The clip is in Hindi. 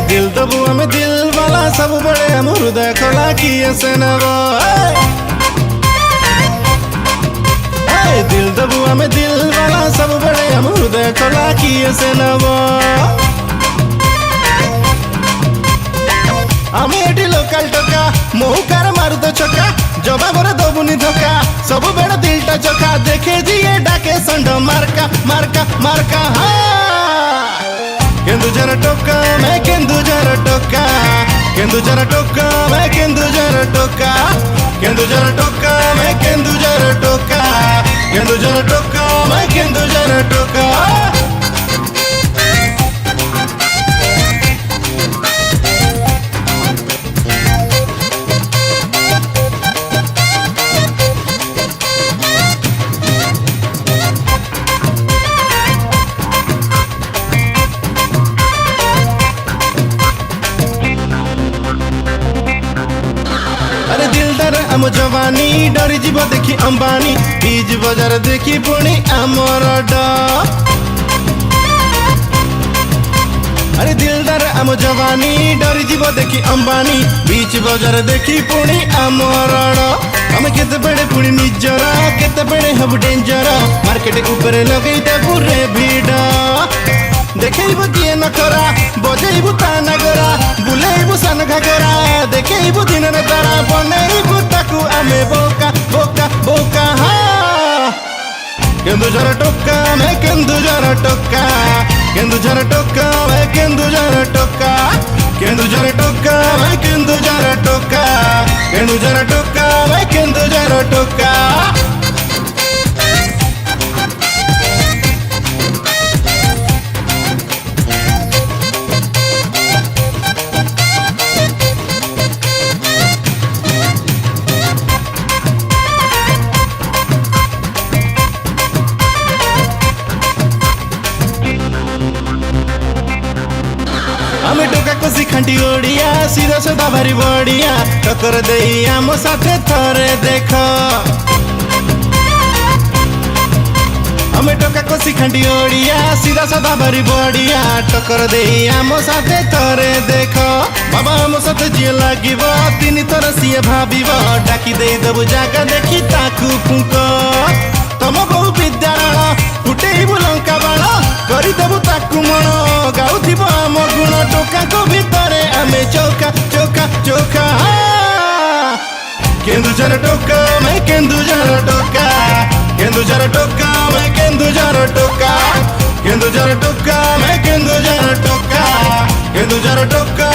दिल दबू हमें दिल वाला सब बड़े हम हृदय खोला किए से नब दिल दबू हमें दिल वाला सब बड़े हम हृदय खोला किए से नब আমি এটি লোকাল টকা মহুকার মারু তো ছকা জবাবরে দবুনি ধোকা সবু বেড়ে দিলটা চোখা দেখে দিয়ে ডাকে সন্ড মার্কা মার্কা মার্কা কেন্দুঝর টোকা মে কেন্দুঝর টোকা কেন্দুঝর টোকা মে কেন্দুঝর টোকা কেন্দুঝর টোকা মে কেন্দুঝর টোকা কেন্দুঝর টোকা মে কেন্দুঝর টোকা अरे दिलदार आम जवानी डरी जीव देखी अंबानी बीज बजार देखी पुणी आमर अरे दिलदार आम जवानी डरी जीव देखी अंबानी बीच बजार देखी पुणी आमर आम केते बेड़े पुणी निजर केते बेड़े हब डेंजर मार्केट ऊपर लगई देबू रे भीड़ देखेबू किए नखरा बजेबू ता नगरा बुलेबू सान घागरा देखेबू दिन तारा बनेबू ताकू आमे बोका बोका बोका केन्दुझर टोका मैं केन्दुझर टोका केन्दुझर टोका मैं केन्दुझर टोका केन्दुझर टोका मैं केन्दुझर टोका केन्दुझर टोका मैं केन्दुझर टोका आमे टोका कोसी खांटी ओडिया सीधा सदा भारी बड़िया टक्कर देई आम साथे थरे देख आमे टोका कोसी खांटी ओडिया सीधा सदा भारी बड़िया टक्कर देई आम साथे थरे देख बाबा आम साथे जी लागिब तीन थर सिए भाबिब डाकी देई देबु जागा देखी ताकू फुंक तम बहु विद्यारण फुटेबु लंका बाण करिदेबु ताकू मण गाउथिब आम गुण टोका को भितरे आमे चौका चौका चौका केन्दुझर टोका मैं केन्दुझर टोका केन्दुझर टोका मैं केन्दुझर टोका केन्दुझर टोका मैं केन्दुझर टोका केन्दुझर टोका